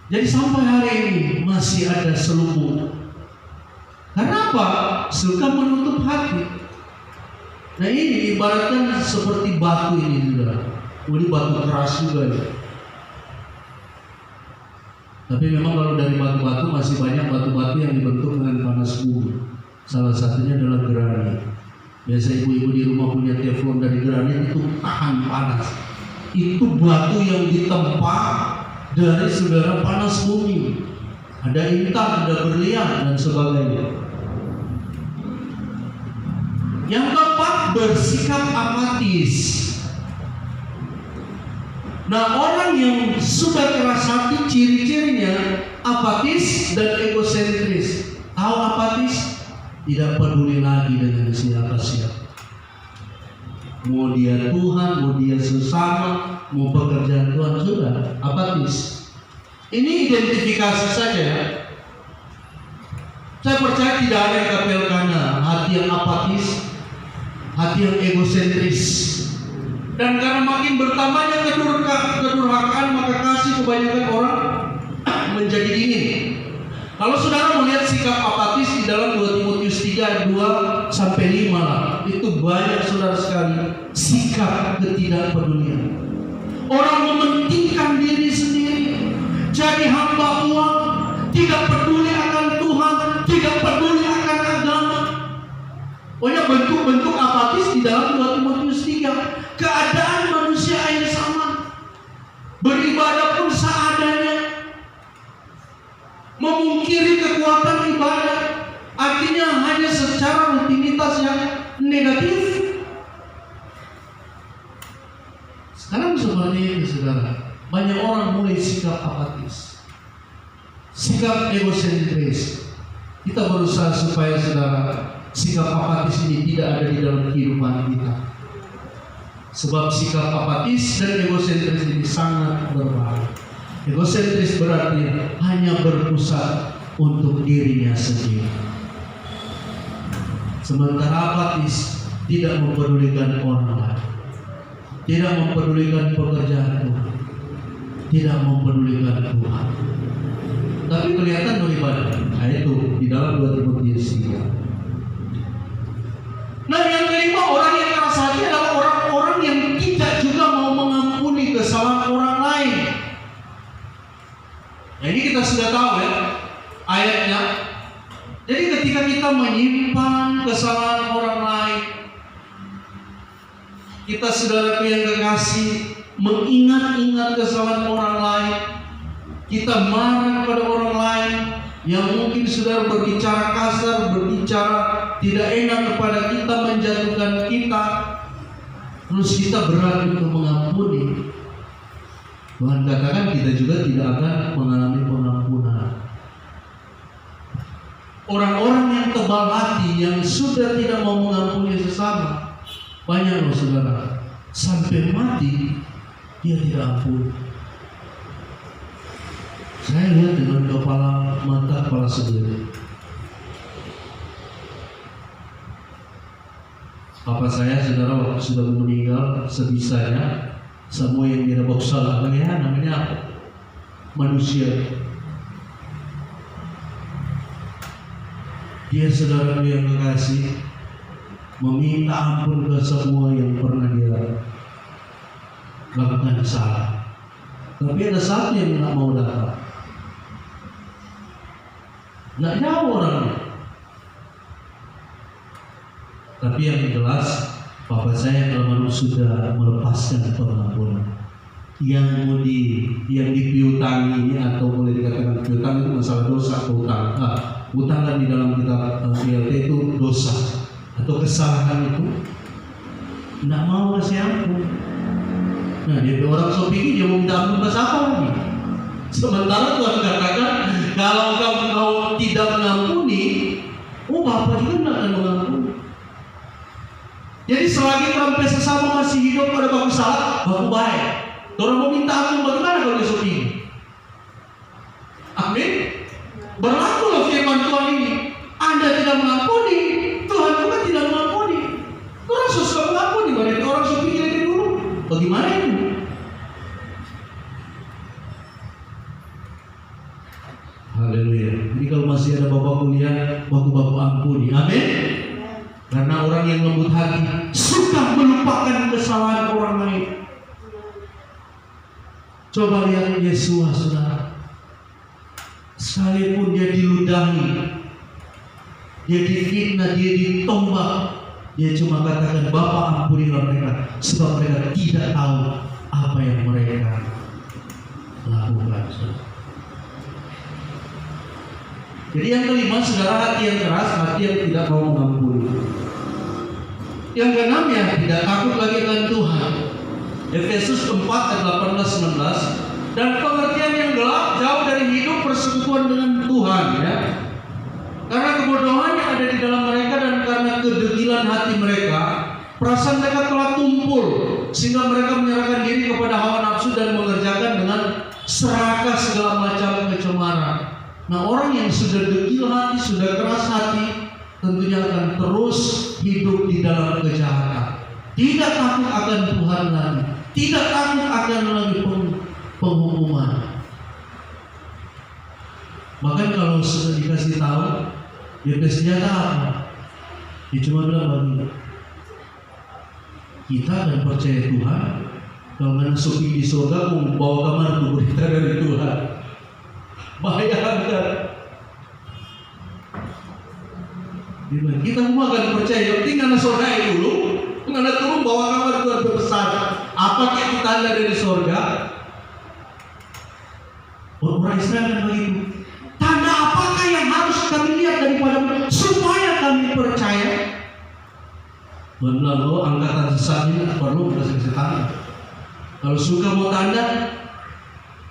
Jadi sampai hari ini masih ada selubung. Kenapa? Suka menutup hati. Nah ini ibaratkan seperti batu ini saudara. Ini batu keras juga ya. Tapi memang kalau dari batu-batu masih banyak batu-batu yang dibentuk dengan panas bumi. Salah satunya adalah granit. Biasa ibu-ibu di rumah punya teflon dari granit, itu tahan panas. Itu batu yang ditempa dari saudara panas bumi. Ada intan, ada berlian dan sebagainya. Yang keempat, bersikap apatis. Nah, orang yang sudah keras hati ciri-cirinya apatis dan egosentris. Tahu apatis? Tidak peduli lagi dengan siapa-siapa. Mau dia Tuhan, mau dia sesama, mau pekerjaan Tuhan, sudah apatis. Ini identifikasi saja ya. Saya percaya tidak ada yang kapelkana hati yang apatis, hati yang egosentris. Dan karena makin bertambahnya kedurhakaan, maka kasih kebanyakan orang menjadi dingin. Kalau saudara melihat sikap apatis di dalam 2 Timotius 3 ayat 2-5 lah, itu banyak saudara sekali sikap ketidakpedulian. Orang mementingkan diri sendiri, jadi hamba uang, tidak peduli akan Tuhan, tidak peduli akan agama. Pokoknya bentuk-bentuk apatis di dalam 2 Timotius 3. Keadaan manusia yang sama, beribadah pun seadanya, memungkiri kekuatan ibadah, artinya hanya secara rutinitas yang negatif. Sekarang seperti ini saudara, banyak orang mulai sikap apatis, sikap egosentris. Kita berusaha supaya saudara sikap apatis ini tidak ada di dalam kehidupan kita. Sebab sikap apatis dan egosentris ini sangat berbahaya. Egosentris berarti hanya berpusat untuk dirinya sendiri. Sementara apatis tidak mempedulikan orang lain, tidak mempedulikan pekerjaan Tuhan, tidak mempedulikan Tuhan. Tapi kelihatan beribadah. Nah itu di dalam 2 Timotius 3. Nah yang kelima, orang yang keras hati adalah orang-orang yang tidak juga mau mengampuni kesalahan orang lain. Nah ini kita sudah tahu ya ayatnya. Jadi ketika kita menyimpan kesalahan orang lain, kita saudaraku yang kekasih mengingat-ingat kesalahan orang lain, kita marah pada orang lain yang mungkin saudara berbicara kasar, berbicara tidak enak kepada kita, menjatuhkan kita, terus kita berat untuk mengampuni. Tuhan katakan kita juga tidak akan mengalami pengampunan. Orang-orang yang tebal hati, yang sudah tidak mau mengampuni sesama, banyak loh saudara, sampai mati dia tidak ampun. Saya lihat dengan kepala sendiri. Papa saya saudara waktu sudah meninggal, sebisanya semua yang dia bawa salah, ya namanya apa? Manusia. Dia saudara yang kekasih meminta ampun ke semua yang pernah dia lakukan salah. Tapi ada satu yang nggak mau datang, nggak jauh orangnya. Tapi yang jelas, Bapak saya kalau sudah melepaskan pengampunan. Yang dipiutangi ini atau boleh dikatakan piutang itu masalah dosa atau utang. Utang kan di dalam kitab PLT itu dosa atau kesalahan itu. Nggak mau kasih ampun. Nah dia orang sopiki dia mau minta ampun ke siapa lagi? Sementara Tuhan katakan kalau kau tidak mengampuni, Bapak juga tidak akan mengampuni. Jadi selagi sampai sesama masih hidup pada baku salah, baku baik. Orang mau minta ampun bagaimana kalau dia sopiki? Amin. Berlakulah firman Tuhan ini. Anda tidak mengampuni, Tuhan juga tidak mengampuni. Orang susah mengampuni, berarti orang sopiki lagi dulu. Bagaimana itu? Haleluya. Jadi kalau masih ada bapak kuliah, baku-baku ampuni. Amin. Karena orang yang lembut hati suka melupakan kesalahan orang lain. Coba lihat Yesus, saudara. Sekalipun dia diludahi, dia difitnah, dia ditombak, dia cuma katakan, Bapa ampunilah mereka, sebab mereka tidak tahu apa yang mereka lakukan. Jadi yang kelima, saudara, hati yang keras, hati yang tidak mau mengampuni. Yang keenam, ya tidak takut lagi akan Tuhan. Efesus 4 ayat 18-19. Dan pengertian yang gelap jauh dari hidup persekutuan dengan Tuhan, ya. Karena kebodohan yang ada di dalam mereka dan karena kedegilan hati mereka, perasaan mereka telah tumpul sehingga mereka menyerahkan diri kepada hawa nafsu dan mengerjakan dengan serakah segala macam kecemaran. Nah, orang yang sudah degil hati, sudah keras hati, tentunya akan terus hidup di dalam kejahatan. Tidak takut akan Tuhan lagi, tidak takut akan lagi penghukuman. Bahkan kalau sudah dikasih tahu, dia bersenjata apa? Dia cuma bilang begini, kita akan percaya Tuhan. Kalau masuk di surga, membawa kamar berita dari Tuhan. Bayangkan. Kita semua akan percaya. Yang penting karena surga dulu, karena turun bawa kabar Tuhan berbesar. Apa yang kita lihat dari surga? Orang Israel kan begitu. Tanda apakah yang harus kami lihat daripada supaya kami percaya? Lalu angkatan sesat ini perlu kasih tanda. Kalau suka mau tanda,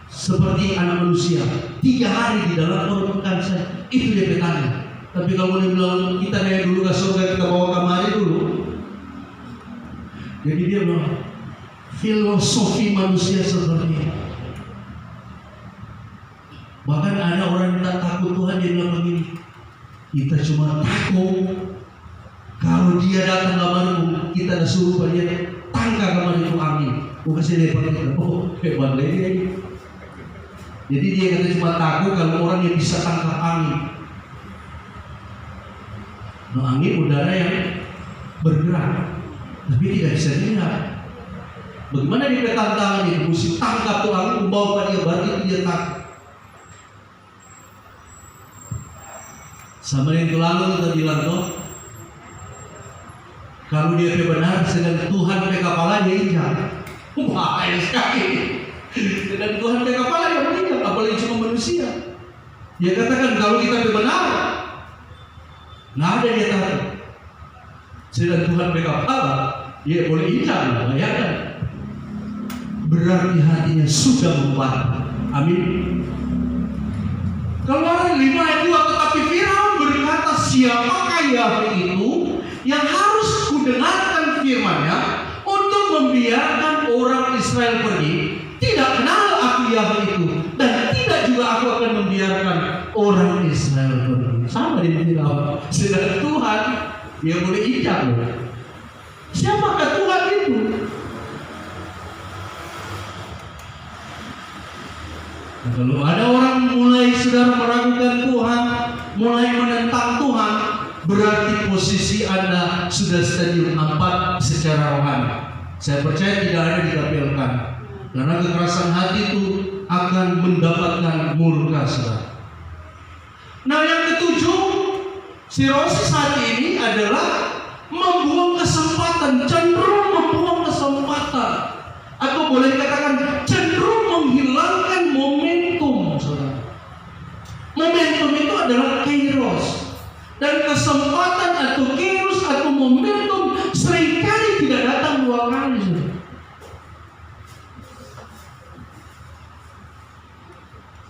seperti anak manusia 3 hari di dalam perut saya, itu dia petanya. Tapi kalau dia bilang kita naik dulu ke surga, kita bawa kamari dulu. Jadi dia bilang, filosofi manusia seperti itu. Bahkan ada orang yang tak takut Tuhan, dia bilang begini, kita cuma takut kalau dia datang kemari kita dah suruh dia tangkap kemari itu angin. Bukan saya dia pakai oh hebat lagi. Jadi dia kata cuma takut kalau orang yang bisa tangkap angin. Nah, angin udara yang bergerak, tapi tidak bisa dilihat. Bagaimana dia tantangan itu? Mesti tangkap tuh angin, membawa dia, berarti dia takut. Sama yang lalu kita bilang tuh, kalau dia benar, sedang Tuhan pakai kepala dia injak. Bahaya sekali. Sedang Tuhan pakai kepala dia meninggal, apalagi cuma manusia. Dia katakan kalau kita benar, nggak ada dia takut. Sedang Tuhan pakai kepala, dia boleh injak, bayangkan. Berarti hatinya sudah membantu. Amin. Keluaran 5 ayat 2, tetapi Firaun berkata, siapakah Yahweh itu yang harus kudengarkan firman-Nya untuk membiarkan orang Israel pergi? Tidak kenal aku Yahweh itu, dan tidak juga aku akan membiarkan orang Israel pergi. Sama dengan Firaun. Sedang Tuhan, dia boleh injak. Siapakah Tuhan itu? Kalau ada orang mulai sudah meragukan Tuhan, mulai menentang Tuhan, berarti posisi Anda sudah stadium 4 secara rohani. Saya percaya tidak ada ditampilkan, karena kekerasan hati itu akan mendapatkan murka saudara. Nah, yang ketujuh, sirosis hati ini adalah membuang kesempatan, cenderung membuang kesempatan, atau boleh katakan cenderung menghilangkan momentum, saudara. Momentum itu adalah kairos, dan kesempatan atau kairos atau momentum seringkali tidak datang 2 kali, saudara.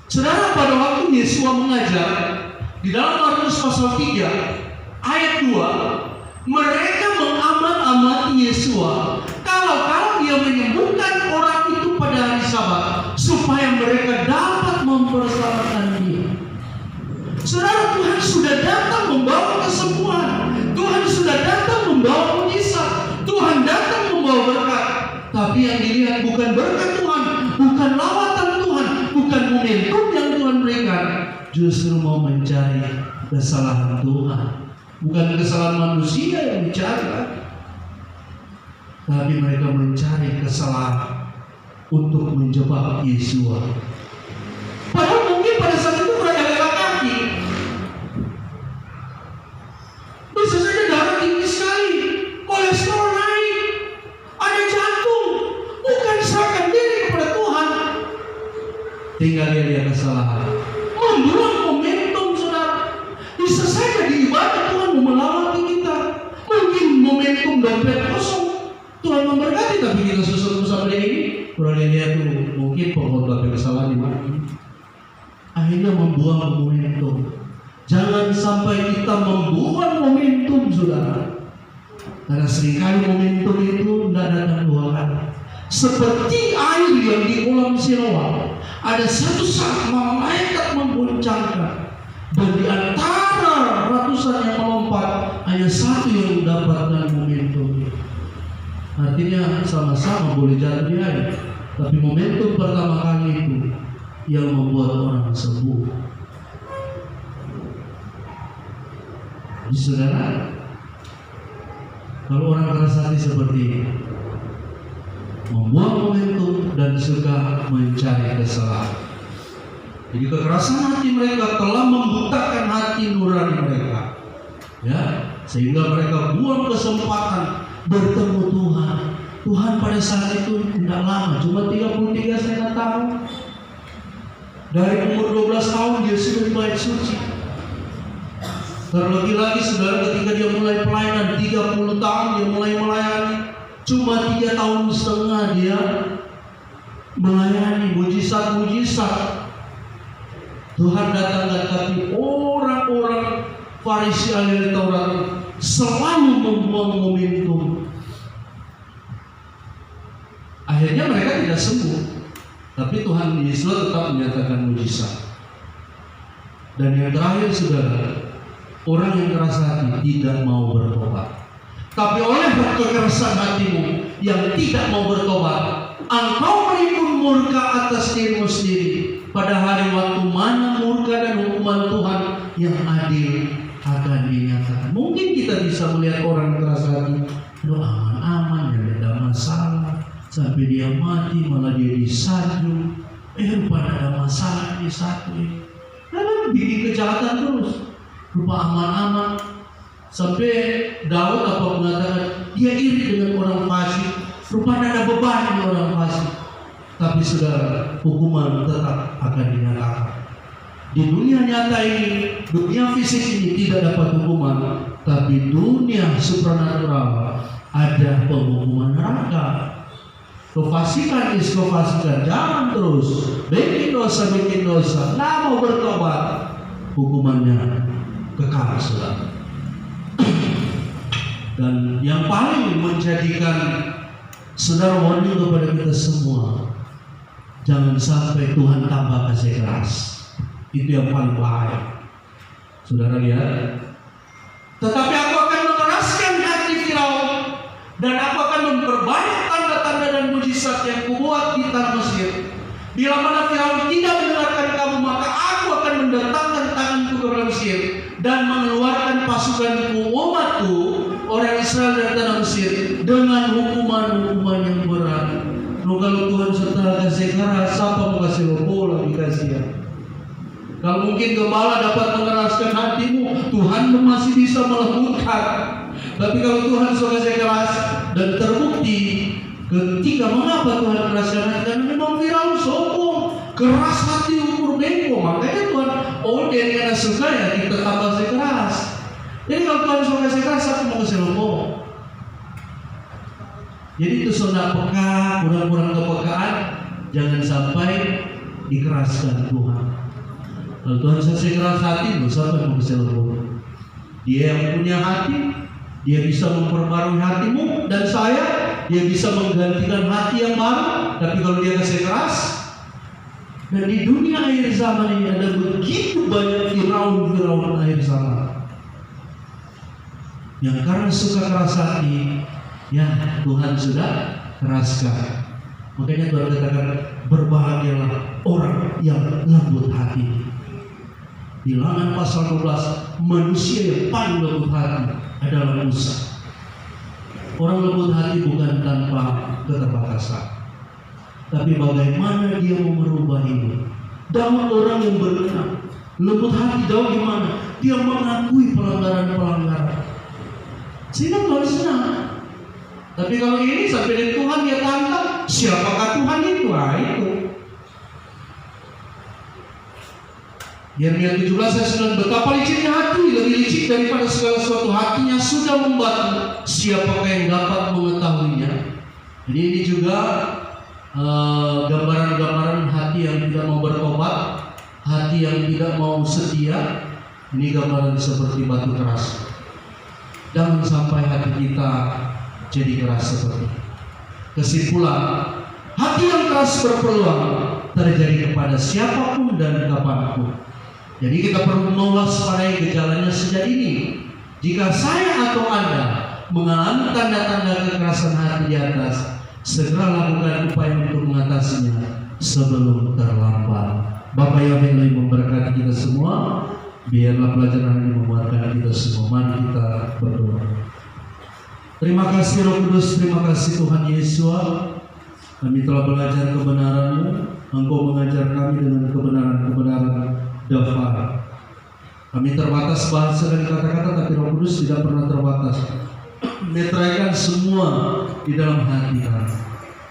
Saudara, pada waktu Yesus mengajar di dalam Markus pasal 3 ayat 2, mereka mengamat-amati Yesus kalau dia menyembuhkan orang itu pada hari Sabat supaya mereka dapat memperselamatkan dia. Saudara, Tuhan sudah datang membawa kesembuhan, Tuhan sudah datang membawa mujizat, Tuhan datang membawa berkat. Tapi yang dilihat bukan berkat Tuhan, bukan lawatan Tuhan, bukan momentum yang Tuhan berikan, justru mau mencari kesalahan Tuhan. Bukan kesalahan manusia yang dicari, tapi mereka mencari kesalahan untuk menjebak Yesus. Padahal mungkin pada saat itu mereka rela kaki. Bisa saja darah tinggi sekali, kolesterol naik, ada jantung. Bukan serahkan diri kepada Tuhan. Tinggal dia kesalahan, membuang momentum, saudara. Bisa saja di ibadah Tuhan melawati kita. Mungkin momentum dompet kosong, Tuhan memberkati, tapi kita susun sampai ini, kurang lihat tuh mungkin pengkhotbah kesalahan di mana. Akhirnya membuang momentum. Jangan sampai kita membuang momentum, saudara. Karena seringkali momentum itu tidak datang 2 kali. Seperti air yang di kolam Siloam, ada satu saat malaikat memboncangkan, dan di antara ratusan yang melompat, hanya satu yang mendapatkan momentum. Artinya sama-sama boleh jatuh di air, tapi momentum pertama kali itu yang membuat orang sembuh. Jadi saudara, kalau orang keras hati seperti ini, membuang momentum dan suka mencari kesalahan. Jadi kekerasan hati mereka telah membutakan hati nurani mereka, ya, sehingga mereka buang kesempatan bertemu Tuhan. Tuhan pada saat itu tidak lama, cuma 33 tahun. Dari umur 12 tahun dia sudah di bait suci. Terlebih lagi saudara, ketika dia mulai pelayanan 30 tahun dia mulai melayani. Cuma 3,5 tahun dia melayani mujizat-mujizat. Tuhan datang, tapi orang-orang Farisi ahli Taurat selalu membuang momentum. Akhirnya mereka tidak sembuh, tapi Tuhan Yesus tetap menyatakan mujizat. Dan yang terakhir saudara, orang yang keras hati tidak mau bertobat. Tapi oleh kekerasan hatimu yang tidak mau bertobat, engkau menimbun murka atas dirimu sendiri. Pada hari waktu mana murka dan hukuman Tuhan yang adil akan dinyatakan. Mungkin kita bisa melihat orang keras hati, aduh aman-aman, tidak ada masalah, sampai dia mati malah dia disanjung. Rupanya ada masalah di satu ini. Karena bikin kejahatan terus. Rupa aman-aman. Sampai Daud apa mengatakan dia iri dengan orang fasik. Rupanya ada beban di orang fasik. Tapi saudara, hukuman tetap akan dinyatakan. Di dunia nyata ini, dunia fisik ini tidak dapat hukuman, tapi dunia supranatural ada penghukuman neraka. Kefasikan is kefasikan, jangan terus bikin dosa, nggak mau bertobat, hukumannya kekal, saudara. Dan yang paling menjadikan saudara warning kepada kita semua, jangan sampai Tuhan tambah kasih keras. Itu yang paling bahaya. Saudara lihat. Tetapi aku akan mengeraskan hati Firaun, dan aku akan memperbanyak tanda-tanda dan mujizat yang kubuat di tanah Mesir. Bila mana Firaun tidak mendengarkan kamu, maka aku akan mendatangkan tanganku kepada Mesir dan mengeluarkan pasukanku umatku orang Israel dari tanah Mesir dengan hukuman-hukuman yang berat. Kalau Tuhan setelah kasih keras, siapa mau kasih lobo lagi kasihan? Kalau mungkin gembala dapat mengeraskan hatimu, Tuhan masih bisa melembutkan. Tapi kalau Tuhan sudah kasih keras dan terbukti, ketika mengapa Tuhan keraskan hati? Karena memang Firaun sombong, keras hati ukur bengkok. Makanya Tuhan, dia karena suka ya kita tambah kasih keras. Jadi kalau Tuhan sudah kasih keras, aku mau kasih lombong. Jadi itu sunnah peka, kurang-kurang kepekaan, jangan sampai dikeraskan Tuhan. Kalau Tuhan kasih keras hati, siapa yang mau kasih lombong? Dia yang punya hati, dia bisa memperbarui hatimu dan saya, dia bisa menggantikan hati yang baru. Tapi kalau dia kasih keras, dan di dunia akhir zaman ini ada begitu banyak Firaun akhir zaman yang karena suka keras hati, ya Tuhan sudah keraskan. Makanya Tuhan katakan berbahagialah orang yang lembut hati. Bilangan pasal 12, manusia yang paling lembut hati adalah Musa. Orang lembut hati bukan tanpa keterbatasan, tapi bagaimana dia mau merubah ini. Daud orang yang benar, lembut hati. Daud gimana? Dia mengakui pelanggaran-pelanggaran, sehingga Tuhan senang. Tapi kalau ini sampai dengan Tuhan dia tantang, siapakah Tuhan itu? Itu Yeremia 17 ayat 9, betapa liciknya hati, lebih licik daripada segala sesuatu, hatinya sudah membatu, siapakah yang dapat mengetahuinya? Jadi ini juga gambaran-gambaran hati yang tidak mau bertobat, hati yang tidak mau setia. Ini gambaran seperti batu keras. Jangan sampai hati kita jadi keras seperti ini. Kesimpulan, hati yang keras berpeluang terjadi kepada siapapun dan kapanpun. Jadi kita perlu mewaspadai gejalanya sejak ini. Jika saya atau Anda mengalami tanda-tanda kekerasan hati di atas, segera lakukan upaya untuk mengatasinya sebelum terlambat. Bapak yang lebih memberkati kita semua. Biarlah pelajaran ini menguatkan kita semua. Mari kita berdoa. Terima kasih Roh Kudus, terima kasih Tuhan Yesus. Kami telah belajar kebenaran-Mu. Engkau mengajar kami dengan kebenaran-kebenaran daftar. Kami terbatas bahasa dan kata-kata, tapi Roh Kudus tidak pernah terbatas. Meteraikan semua di dalam hati kami.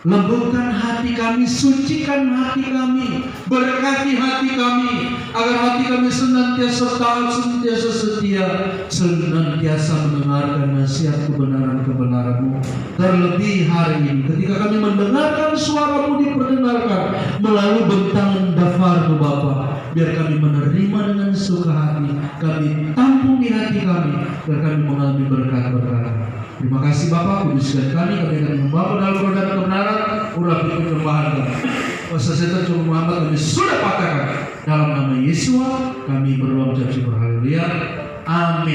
Lembutkan hati kami, sucikan hati kami, berkati hati kami, agar hati kami senantiasa taat, senantiasa setia, senantiasa mendengarkan nasihat kebenaran-kebenaran-Mu. Terlebih hari ini, ketika kami mendengarkan suara-Mu diperdengarkan melalui bentangan daftar Bapa, biar kami menerima dengan suka hati, kami tampung di hati kami, biar kami mengalami berkat-berkat. Terima kasih Bapak, kuduskan kami akan membangun dalam roda kebenaran, urap penyembahan kami. Kuasa setan Tuhan Muhammad kami sudah patahkan. Dalam nama Yesus kami berdoa mengucap syukur, haleluya. Amin.